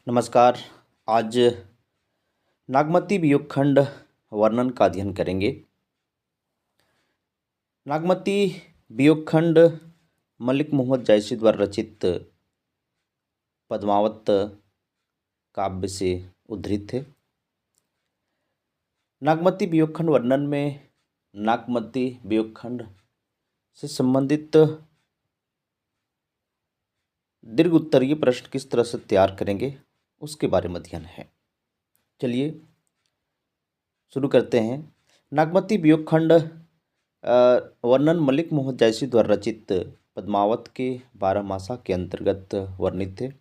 नमस्कार। आज नागमती वियोग खंड वर्णन का अध्ययन करेंगे। नागमती वियोग खंड मलिक मोहम्मद जायसी द्वारा रचित पद्मावत काव्य से उद्धृत है। नागमती वियोग खंड वर्णन में नागमती वियोग खंड से संबंधित दीर्घ उत्तरीय प्रश्न किस तरह से तैयार करेंगे उसके बारे में अध्ययन है। चलिए शुरू करते हैं। नागमती वियोग खंड वर्णन मलिक मोहम्मद जायसी द्वारा रचित पद्मावत के 12 मासा के अंतर्गत वर्णित है।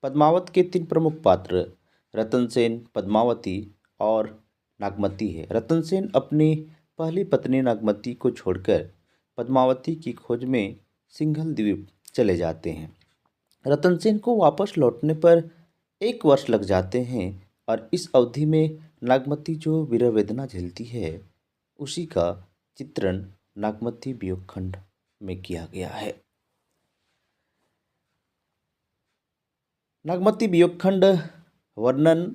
पद्मावत के 3 प्रमुख पात्र रतन सेन, पद्मावती और नागमती है। रतन सेन अपनी पहली पत्नी नागमती को छोड़कर पद्मावती की खोज में सिंघल द्वीप चले जाते हैं। रतन सेन को वापस लौटने पर 1 वर्ष लग जाते हैं और इस अवधि में नागमती जो विरह वेदना झेलती है उसी का चित्रण नागमती वियोग खंड में किया गया है। नागमती वियोग खंड वर्णन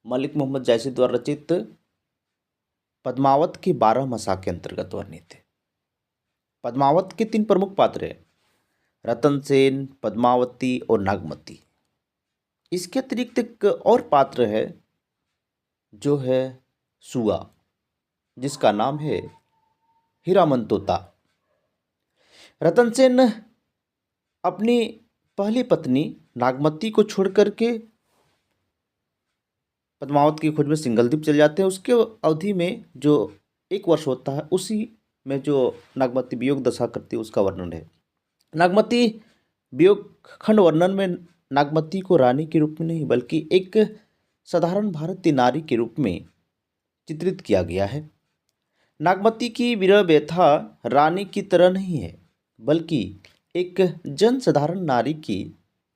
मलिक मोहम्मद जायसी द्वारा रचित पद्मावत के 12 मसा के अंतर्गत वर्णित है। पद्मावत के 3 प्रमुख पात्र हैं रतन सेन, पद्मावती और नागमती। इसके अतिरिक्त एक और पात्र है जो है सुआ, जिसका नाम है हीरामन तोता। रतन सेन अपनी पहली पत्नी नागमती को छोड़कर के पद्मावत की खोज में सिंघल द्वीप चले जाते हैं। उसके अवधि में जो 1 वर्ष होता है उसी में जो नागमती वियोग दशा करती है उसका वर्णन है। नागमती वियोग खंड वर्णन में नागमती को रानी के रूप में नहीं बल्कि एक साधारण भारतीय नारी के रूप में चित्रित किया गया है। नागमती की विरह व्यथा रानी की तरह नहीं है बल्कि एक जन साधारण नारी की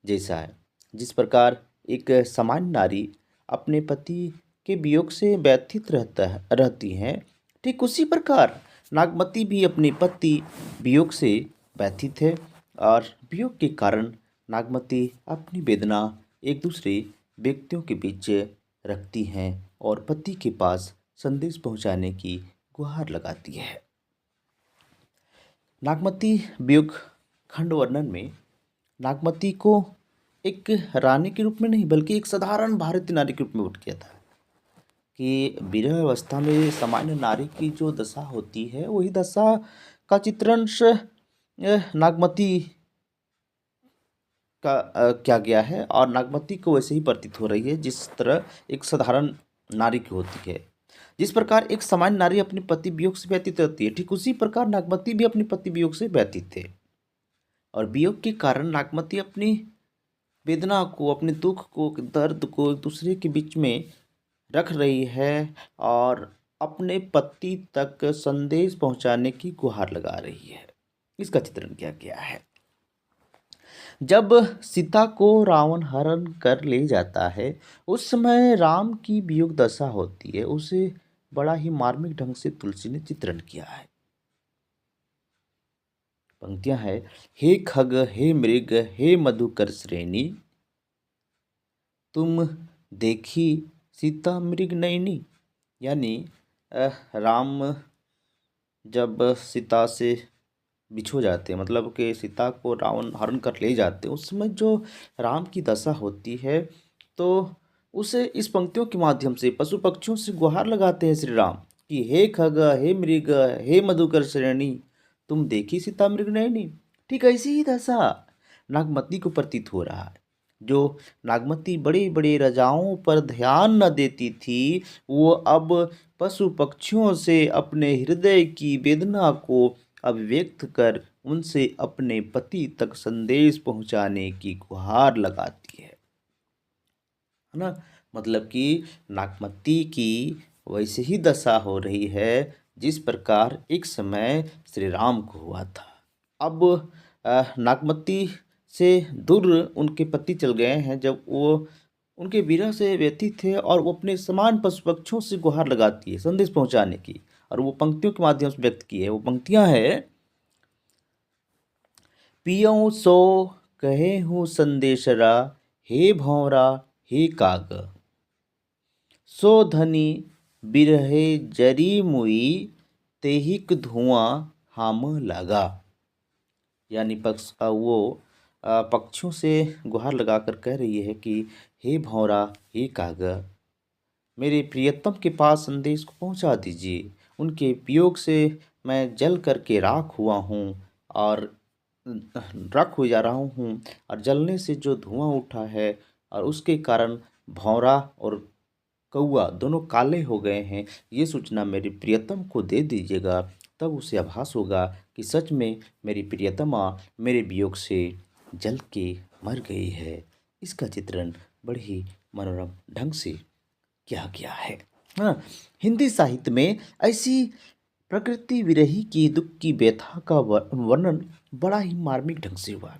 जैसा है। जिस प्रकार एक सामान्य नारी अपने पति के वियोग से व्यथित रहती हैं, ठीक उसी प्रकार नागमती भी अपने पति वियोग से व्यथित है और वियोग के कारण नागमती अपनी वेदना एक दूसरे व्यक्तियों के बीच रखती हैं और पति के पास संदेश पहुंचाने की गुहार लगाती है। नागमती वियोग खंड वर्णन में नागमती को एक रानी के रूप में नहीं बल्कि एक साधारण भारतीय नारी के रूप में उठ किया था कि विरह अवस्था में सामान्य नारी की जो दशा होती है वही दशा का चित्रण नागमती का किया गया है और नागमती को वैसे ही प्रतीत हो रही है जिस तरह एक साधारण नारी की होती है। जिस प्रकार एक सामान्य नारी अपने पति वियोग से व्यतीत रहती है, ठीक उसी प्रकार नागमती भी अपने पति वियोग से व्यतीत है और वियोग के कारण नागमती अपनी वेदना को, अपने दुख को, दर्द को एक दूसरे के बीच में रख रही है और अपने पति तक संदेश पहुंचाने की गुहार लगा रही है। इसका चित्रण किया गया है। जब सीता को रावण हरण कर ले जाता है उस समय राम की वियोग दशा होती है, उसे बड़ा ही मार्मिक ढंग से तुलसी ने चित्रण किया है। पंक्तियां है, हे खग हे मृग हे मधुकर श्रेणी, तुम देखी सीता मृग नयनी। यानी राम जब सीता से बिछो जाते हैं, मतलब कि सीता को रावण हरण कर ले जाते हैं, उस समय जो राम की दशा होती है तो उसे इस पंक्तियों के माध्यम से पशु पक्षियों से गुहार लगाते हैं श्री राम कि हे खग हे मृग हे मधुकर श्रेणी, तुम देखी सीता मृग नयनी। ठीक ऐसी ही दशा नागमती को प्रतीत हो रहा है। जो नागमती बड़े बड़े राजाओं पर ध्यान न देती थी वो अब पशु पक्षियों से अपने हृदय की वेदना को अभिव्यक्त कर उनसे अपने पति तक संदेश पहुंचाने की गुहार लगाती है ना। मतलब कि नागमती की वैसे ही दशा हो रही है जिस प्रकार एक समय श्री राम को हुआ था। अब नागमती से दूर उनके पति चल गए हैं जब वो उनके विरह से व्यथित थे और वो अपने समान पशु पक्षियों से गुहार लगाती है संदेश पहुंचाने की और वो पंक्तियों के माध्यम से व्यक्त की है। वो पंक्तियां है, पियऊँ सो कहे हूँ संदेशरा, हे भौरा हे काग, सो धनी बिरहे जरी मुई, तेहिक धुआं हाम लगा। यानी पक्षियों से गुहार लगाकर कह रही है कि हे भौरा हे काग, मेरे प्रियतम के पास संदेश को पहुंचा दीजिए। उनके वियोग से मैं जल करके राख हुआ हूँ और राख हो जा रहा हूँ, और जलने से जो धुआं उठा है और उसके कारण भौरा और कौआ दोनों काले हो गए हैं, ये सूचना मेरी प्रियतम को दे दीजिएगा। तब उसे आभास होगा कि सच में मेरी प्रियतमा मेरे वियोग से जल के मर गई है। इसका चित्रण बड़े ही मनोरम ढंग से किया गया है ना। हिंदी साहित्य में ऐसी प्रकृति विरही की दुख की व्यथा का वर्णन बड़ा ही मार्मिक ढंग से हुआ।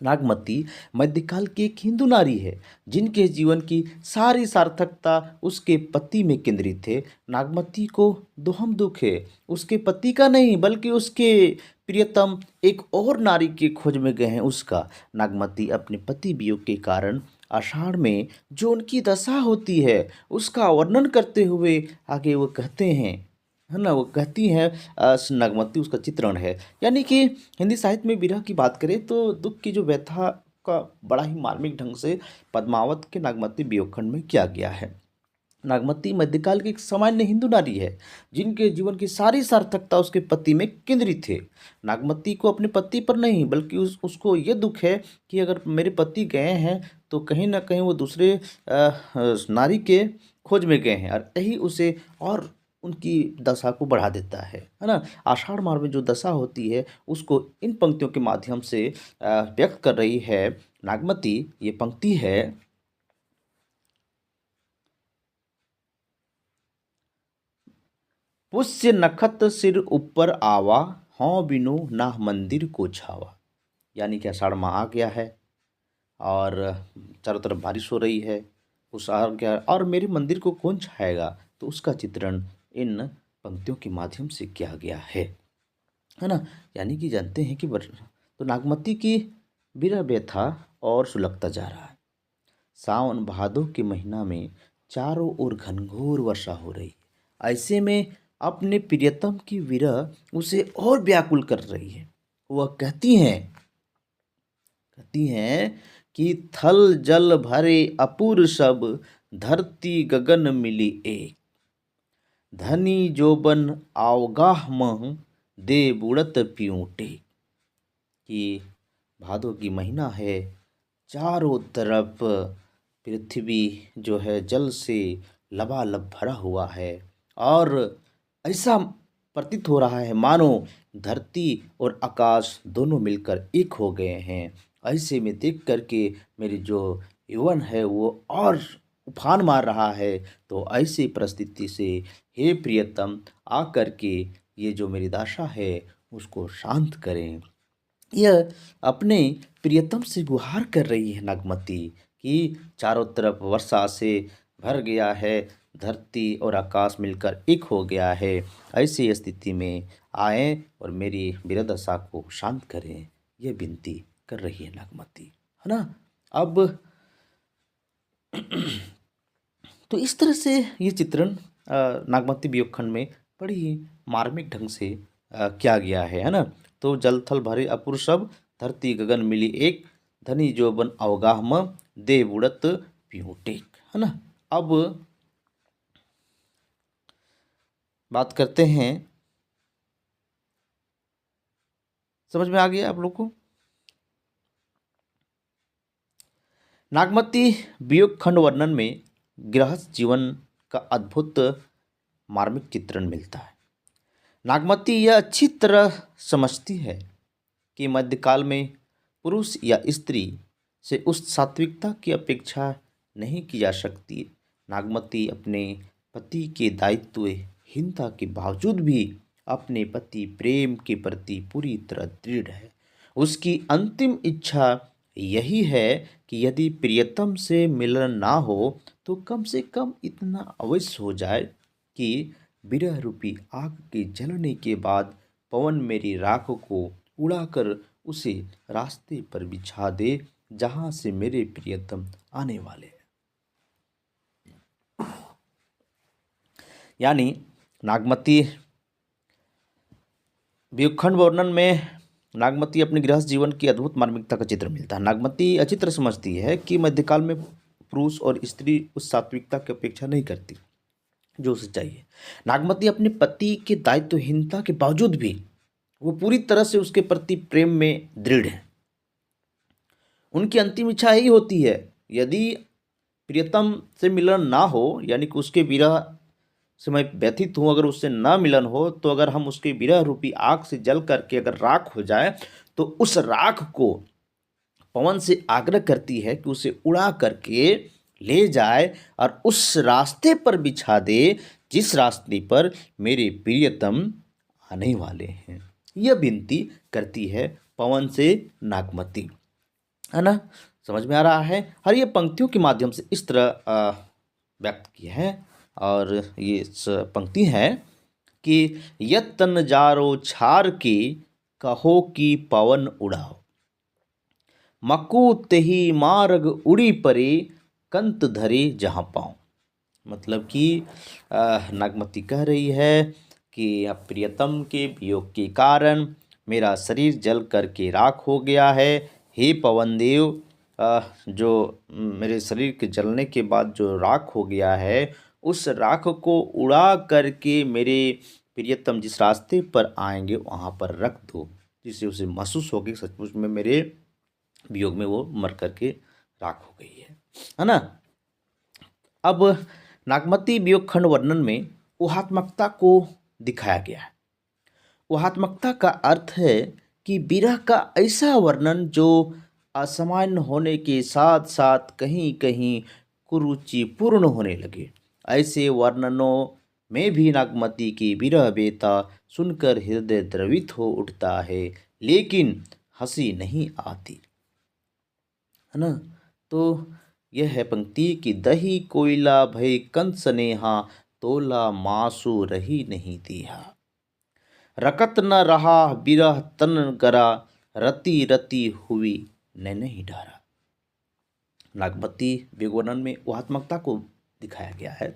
नागमती मध्यकाल की एक हिंदू नारी है जिनके जीवन की सारी सार्थकता उसके पति में केंद्रित है। नागमती को दोहम दुख है, उसके पति का नहीं बल्कि उसके प्रियतम एक और नारी के खोज में गए हैं उसका। नागमती अपने पति वियोग के कारण आषाढ़ में जो उनकी दशा होती है उसका वर्णन करते हुए आगे वो कहते हैं, है ना, वो कहती हैं नागमती उसका चित्रण है। यानी कि हिंदी साहित्य में विरह की बात करें तो दुख की जो व्यथा का बड़ा ही मार्मिक ढंग से पद्मावत के नागमती वियोगखंड में किया गया है। नागमती मध्यकाल की एक सामान्य हिंदू नारी है जिनके जीवन की सारी सार्थकता उसके पति में केंद्रित है। नागमती को अपने पति पर नहीं बल्कि उसको ये दुख है कि अगर मेरे पति गए हैं तो कहीं ना कहीं वो दूसरे नारी के खोज में गए हैं, और यही उसे और उनकी दशा को बढ़ा देता है ना। आषाढ़ माह में जो दशा होती है उसको इन पंक्तियों के माध्यम से व्यक्त कर रही है नागमती। ये पंक्ति है, पुष्य नखत सिर ऊपर आवा, हों बिनु ना मंदिर को छावा। यानी कि आषाढ़ माह आ गया है और चारों तरफ बारिश हो रही है, उस आ गया और मेरे मंदिर को कौन छाएगा, तो उसका चित्रण इन पंक्तियों के माध्यम से किया गया है ना। यानी कि जानते हैं कि तो नागमती की विरह व्यथा और सुलगता जा रहा है। सावन भादों के महीना में चारों ओर घनघोर वर्षा हो रही है। ऐसे में अपने प्रियतम की विरह उसे और व्याकुल कर रही है। वह कहती हैं कि थल जल भरे अपूर सब, धरती गगन मिली एक, धनी जोबन आवगाह मह, दे बुड़त पियूटे। कि भादों की महीना है, चारों तरफ पृथ्वी जो है जल से लबालब भरा हुआ है और ऐसा प्रतीत हो रहा है मानो धरती और आकाश दोनों मिलकर एक हो गए हैं। ऐसे में देख करके मेरी जो यौवन है वो और उफान मार रहा है। तो ऐसी परिस्थिति से हे प्रियतम आकर के ये जो मेरी दशा है उसको शांत करें। यह अपने प्रियतम से गुहार कर रही है नागमती कि चारों तरफ वर्षा से भर गया है, धरती और आकाश मिलकर एक हो गया है। ऐसी स्थिति में आए और मेरी विरहदशा को शांत करें, यह विनती कर रही है नागमती, है ना। अब तो इस तरह से ये चित्रण नागमती वियोगखंड में बड़ी ही मार्मिक ढंग से किया गया है ना। तो जल थल भरे अपुर सब, धरती गगन मिली एक, धनी जोबन अवगाह म, दे बुड़त पिहू टेक, है ना। अब बात करते हैं, समझ में आ गया आप लोग को। नागमती वियोग खंड वर्णन में गृहस्थ जीवन का अद्भुत मार्मिक चित्रण मिलता है। नागमती यह अच्छी तरह समझती है कि मध्यकाल में पुरुष या स्त्री से उस सात्विकता की अपेक्षा नहीं की जा सकती। नागमती अपने पति के दायित्वहीनता के बावजूद भी अपने पति प्रेम के प्रति पूरी तरह दृढ़ है। उसकी अंतिम इच्छा यही है कि यदि प्रियतम से मिलन ना हो तो कम से कम इतना अवश्य हो जाए कि विरह रूपी आग के जलने के बाद पवन मेरी राख को उड़ाकर उसे रास्ते पर बिछा दे, जहाँ से मेरे प्रियतम आने वाले हैं। यानी नागमती वियोगखंड वर्णन में नागमती अपने गृहस्थ जीवन की अद्भुत मार्मिकता का चित्र मिलता है। नागमती अच्छी तरह समझती है कि मध्यकाल में पुरुष और स्त्री उस सात्विकता की अपेक्षा नहीं करती जो उसे चाहिए। नागमती अपने पति के दायित्वहीनता के बावजूद भी वो पूरी तरह से उसके प्रति प्रेम में दृढ़ है। उनकी अंतिम इच्छा यही होती है, यदि प्रियतम से मिलन ना हो, यानी कि उसके विरह से मैं व्यथित हूँ, अगर उससे ना मिलन हो तो अगर हम उसके विरह रूपी आग से जल करके अगर राख हो जाए तो उस राख को पवन से आग्रह करती है कि उसे उड़ा करके ले जाए और उस रास्ते पर बिछा दे जिस रास्ते पर मेरे प्रियतम आने वाले हैं। यह विनती करती है पवन से नागमती, है ना। समझ में आ रहा है। और ये पंक्तियों के माध्यम से इस तरह व्यक्त किया है। और ये पंक्ति है कि यत तन जारो छार के कहो कि पवन उड़ाओ, मकू तेही मार्ग उड़ी परे कंत धरे जहाँ पाऊँ। मतलब कि नागमती कह रही है कि अब प्रियतम के वियोग के कारण मेरा शरीर जल करके राख हो गया है। हे पवन देव, जो मेरे शरीर के जलने के बाद जो राख हो गया है उस राख को उड़ा करके मेरे प्रियतम जिस रास्ते पर आएंगे वहाँ पर रख दो, जिससे उसे महसूस हो कि सचमुच में मेरे वियोग में वो मर करके राख हो गई है ना। अब नागमती वियोग खंड वर्णन में ऊहात्मकता को दिखाया गया है। ऊहात्मकता का अर्थ है कि विरह का ऐसा वर्णन जो असामान्य होने के साथ साथ कहीं कहीं कुरुचिपूर्ण होने लगे। ऐसे वर्णनों में भी नागमती की विरह बेता सुनकर हृदय द्रवित हो उठता है, लेकिन हंसी नहीं आती, है ना। तो यह है पंक्ति कि दही कोयला भय कंस नेहा, तोला मासु रही नहीं दिया, रकत न रहा बिरह तन गरा, रति रति हुई ने नहीं डरा। नागमती विवर्णन में ऊहात्मकता को दिखाया गया है।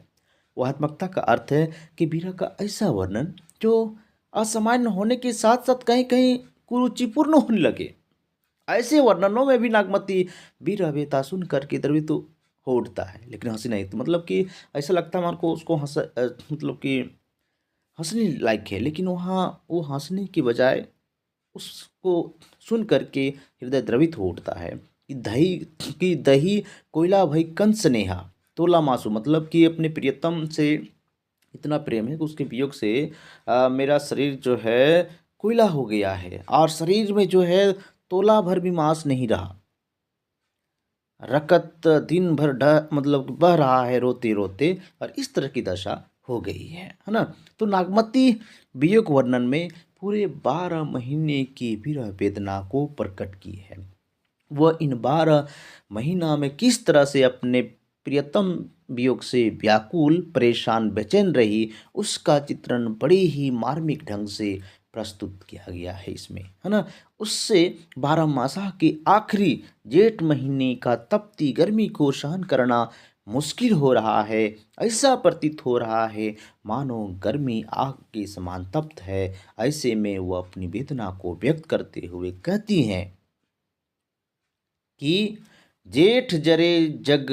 ऊहात्मकता का अर्थ है कि विरह का ऐसा वर्णन जो असामान्य होने के साथ साथ कहीं कहीं कुरुचिपूर्ण होने लगे। ऐसे वर्णनों में भी नागमती विरह बेता सुन करके द्रवित हो उठता है, लेकिन हंसी नहीं। तो मतलब कि ऐसा लगता है हमारे को उसको मतलब कि हंसने लायक है, लेकिन वहाँ वो हंसने की बजाय उसको सुन करके हृदय द्रवित हो उठता है। कि दही कोयला भई कंस नेहा, तोला मासू, मतलब कि अपने प्रियतम से इतना प्रेम है कि उसके वियोग से मेरा शरीर जो है कोयला हो गया है और शरीर में जो है तोला भर भी मांस नहीं रहा। रकत दिन भर मतलब बह रहा है रोते रोते, और इस तरह की दशा हो गई है ना। तो नागमती वियोग वर्णन में पूरे 12 महीने की विरह वेदना को प्रकट की है। वह इन 12 महीना में किस तरह से अपने प्रियतम वियोग से व्याकुल परेशान बेचैन रही, उसका चित्रण बड़े ही मार्मिक ढंग से प्रस्तुत किया गया है इसमें, है ना। उससे 12 मासा के आखिरी जेठ महीने का तपती गर्मी को सहन करना मुश्किल हो रहा है। ऐसा प्रतीत हो रहा है मानो गर्मी आग के समान तप्त है। ऐसे में वह अपनी वेदना को व्यक्त करते हुए कहती हैं कि जेठ जरे जग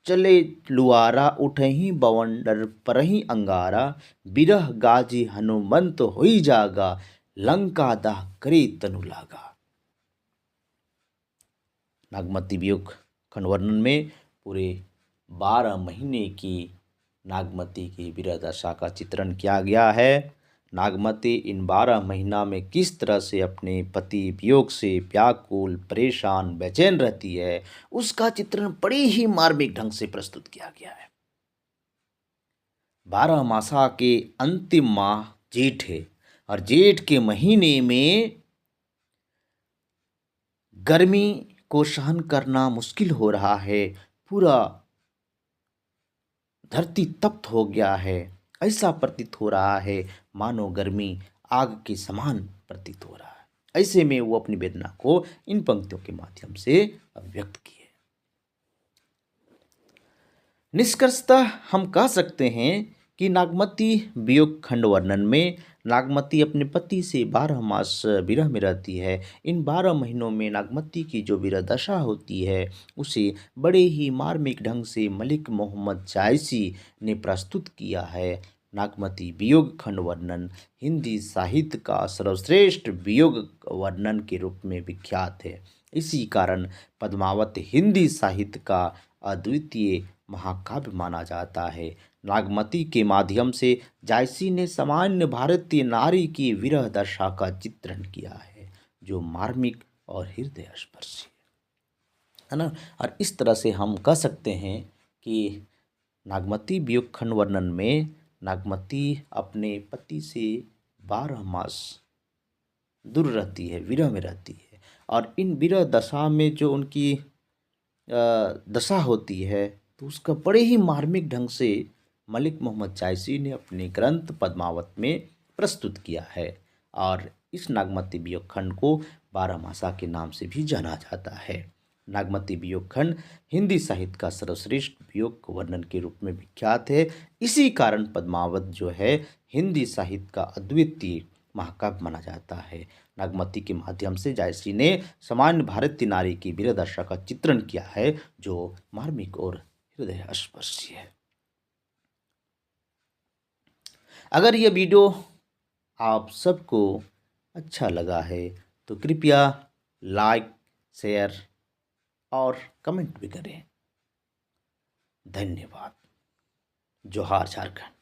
चले लुआरा, उठही बवंडर परही अंगारा, बिरह गाजी हनुमंत होई जागा, लंका दाह करे तनु लागा। नागमती वियोग खंड वर्णन में पूरे 12 महीने की नागमती की विरह दशा का चित्रण किया गया है। नागमती इन 12 महीना में किस तरह से अपने पति वियोग से व्याकुल परेशान बेचैन रहती है, उसका चित्रण बड़े ही मार्मिक ढंग से प्रस्तुत किया गया है। 12 मासा के अंतिम माह जेठ है और जेठ के महीने में गर्मी को सहन करना मुश्किल हो रहा है। पूरा धरती तप्त हो गया है। ऐसा प्रतीत हो रहा है मानो गर्मी आग के समान प्रतीत हो रहा है। ऐसे में वो अपनी वेदना को इन पंक्तियों के माध्यम से व्यक्त किए। निष्कर्षतः हम कह सकते हैं कि नागमती वियोग खंड वर्णन में नागमती अपने पति से 12 मास विरह में रहती है। इन 12 महीनों में नागमती की जो विरह दशा होती है उसे बड़े ही मार्मिक ढंग से मलिक मोहम्मद जायसी ने प्रस्तुत किया है। नागमती वियोग खंड वर्णन हिंदी साहित्य का सर्वश्रेष्ठ वियोग वर्णन के रूप में विख्यात है। इसी कारण पद्मावत हिंदी साहित्य का अद्वितीय महाकाव्य माना जाता है। नागमती के माध्यम से जायसी ने सामान्य भारतीय नारी की विरह दशा का चित्रण किया है जो मार्मिक और हृदय स्पर्शी है ना। और इस तरह से हम कह सकते हैं कि नागमती वियोग खंड वर्णन में नागमती अपने पति से 12 मास दूर रहती है, विरह में रहती है। और इन विरह दशा में जो उनकी दशा होती है तो उसका बड़े ही मार्मिक ढंग से मलिक मोहम्मद जायसी ने अपने ग्रंथ पद्मावत में प्रस्तुत किया है। और इस नागमती वियोग खंड को 12 मासा के नाम से भी जाना जाता है। नागमती वियोग खंड हिंदी साहित्य का सर्वश्रेष्ठ वियोग वर्णन के रूप में विख्यात है। इसी कारण पद्मावत जो है हिंदी साहित्य का अद्वितीय महाकाव्य माना जाता है। नागमती के माध्यम से जायसी ने सामान्य भारतीय नारी की वीर दशा का चित्रण किया है जो मार्मिक और हृदय स्पर्शी है। अगर यह वीडियो आप सबको अच्छा लगा है तो कृपया लाइक, शेयर और कमेंट भी करें। धन्यवाद। जोहार झारखंड।